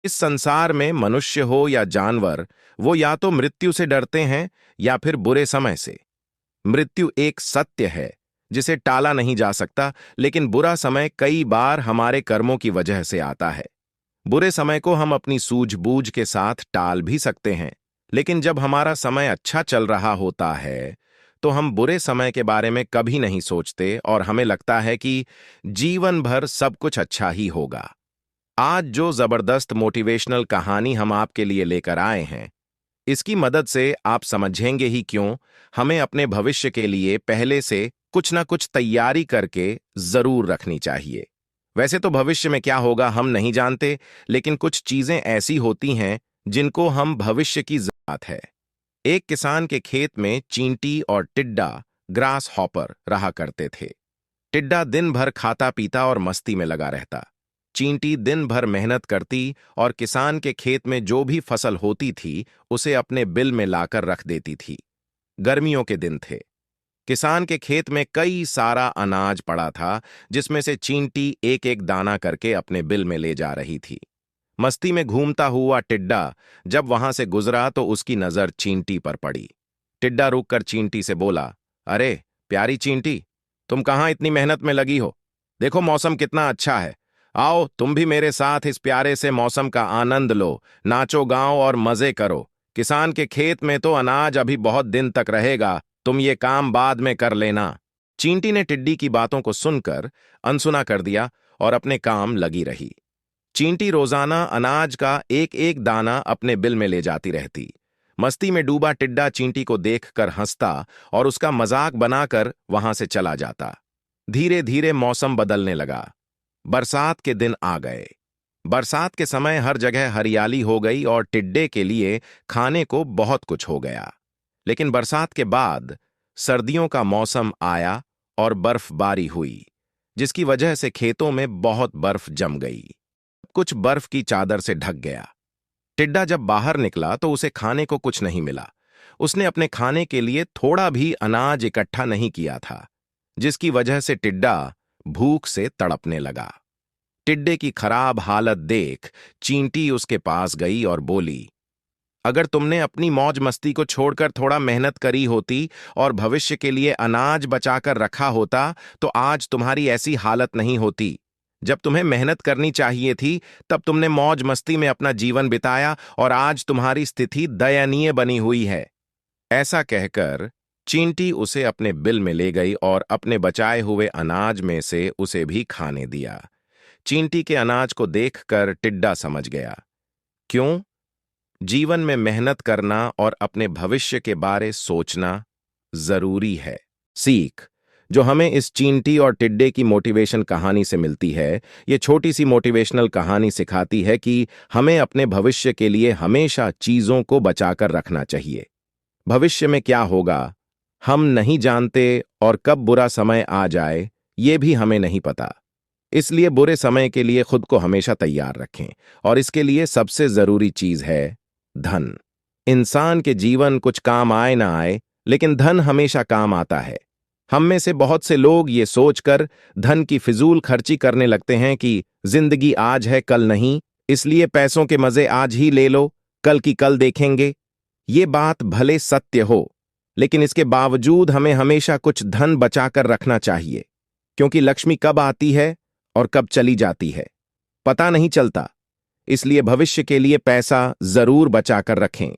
इस संसार में मनुष्य हो या जानवर, वो या तो मृत्यु से डरते हैं या फिर बुरे समय से। मृत्यु एक सत्य है जिसे टाला नहीं जा सकता, लेकिन बुरा समय कई बार हमारे कर्मों की वजह से आता है। बुरे समय को हम अपनी सूझबूझ के साथ टाल भी सकते हैं, लेकिन जब हमारा समय अच्छा चल रहा होता है तो हम बुरे समय के बारे में कभी नहीं सोचते और हमें लगता है कि जीवन भर सब कुछ अच्छा ही होगा। आज जो जबरदस्त मोटिवेशनल कहानी हम आपके लिए लेकर आए हैं, इसकी मदद से आप समझेंगे ही क्यों हमें अपने भविष्य के लिए पहले से कुछ ना कुछ तैयारी करके जरूर रखनी चाहिए। वैसे तो भविष्य में क्या होगा हम नहीं जानते, लेकिन कुछ चीजें ऐसी होती हैं जिनको हम भविष्य की जरूरत है। एक किसान के खेत में चींटी और टिड्डा, ग्रास हॉपर, रहा करते थे। टिड्डा दिन भर खाता पीता और मस्ती में लगा रहता। चींटी दिन भर मेहनत करती और किसान के खेत में जो भी फसल होती थी उसे अपने बिल में लाकर रख देती थी। गर्मियों के दिन थे। किसान के खेत में कई सारा अनाज पड़ा था, जिसमें से चींटी एक एक दाना करके अपने बिल में ले जा रही थी। मस्ती में घूमता हुआ टिड्डा जब वहां से गुजरा तो उसकी नजर चींटी पर पड़ी। टिड्डा रुककर चींटी से बोला, अरे प्यारी चींटी, तुम कहाँ इतनी मेहनत में लगी हो? देखो मौसम कितना अच्छा है। आओ तुम भी मेरे साथ इस प्यारे से मौसम का आनंद लो, नाचो गाओ और मजे करो। किसान के खेत में तो अनाज अभी बहुत दिन तक रहेगा, तुम ये काम बाद में कर लेना। चींटी ने टिड्डी की बातों को सुनकर अनसुना कर दिया और अपने काम लगी रही। चींटी रोजाना अनाज का एक एक दाना अपने बिल में ले जाती रहती। मस्ती में डूबा टिड्डा चींटी को देखकर हंसता और उसका मजाक बनाकर वहां से चला जाता। धीरे धीरे मौसम बदलने लगा। बरसात के दिन आ गए। बरसात के समय हर जगह हरियाली हो गई और टिड्डे के लिए खाने को बहुत कुछ हो गया। लेकिन बरसात के बाद सर्दियों का मौसम आया और बर्फबारी हुई, जिसकी वजह से खेतों में बहुत बर्फ जम गई। कुछ बर्फ की चादर से ढक गया। टिड्डा जब बाहर निकला तो उसे खाने को कुछ नहीं मिला। उसने अपने खाने के लिए थोड़ा भी अनाज इकट्ठा नहीं किया था, जिसकी वजह से टिड्डा भूख से तड़पने लगा। टिड्डे की खराब हालत देख चींटी उसके पास गई और बोली, अगर तुमने अपनी मौज मस्ती को छोड़कर थोड़ा मेहनत करी होती और भविष्य के लिए अनाज बचाकर रखा होता तो आज तुम्हारी ऐसी हालत नहीं होती। जब तुम्हें मेहनत करनी चाहिए थी तब तुमने मौज मस्ती में अपना जीवन बिताया और आज तुम्हारी स्थिति दयनीय बनी हुई है। ऐसा कहकर चींटी उसे अपने बिल में ले गई और अपने बचाए हुए अनाज में से उसे भी खाने दिया। चींटी के अनाज को देखकर टिड्डा समझ गया, क्यों जीवन में मेहनत करना और अपने भविष्य के बारे सोचना जरूरी है। सीख जो हमें इस चींटी और टिड्डे की मोटिवेशन कहानी से मिलती है, ये छोटी सी मोटिवेशनल कहानी सिखाती है कि हमें अपने भविष्य के लिए हमेशा चीजों को बचाकर रखना चाहिए। भविष्य में क्या होगा हम नहीं जानते और कब बुरा समय आ जाए ये भी हमें नहीं पता। इसलिए बुरे समय के लिए खुद को हमेशा तैयार रखें और इसके लिए सबसे जरूरी चीज है धन। इंसान के जीवन कुछ काम आए ना आए, लेकिन धन हमेशा काम आता है। हम में से बहुत से लोग ये सोचकर धन की फिजूल खर्ची करने लगते हैं कि जिंदगी आज है कल नहीं, इसलिए पैसों के मजे आज ही ले लो, कल की कल देखेंगे। ये बात भले सत्य हो, लेकिन इसके बावजूद हमें हमेशा कुछ धन बचाकर रखना चाहिए, क्योंकि लक्ष्मी कब आती है और कब चली जाती है पता नहीं चलता। इसलिए भविष्य के लिए पैसा जरूर बचाकर रखें।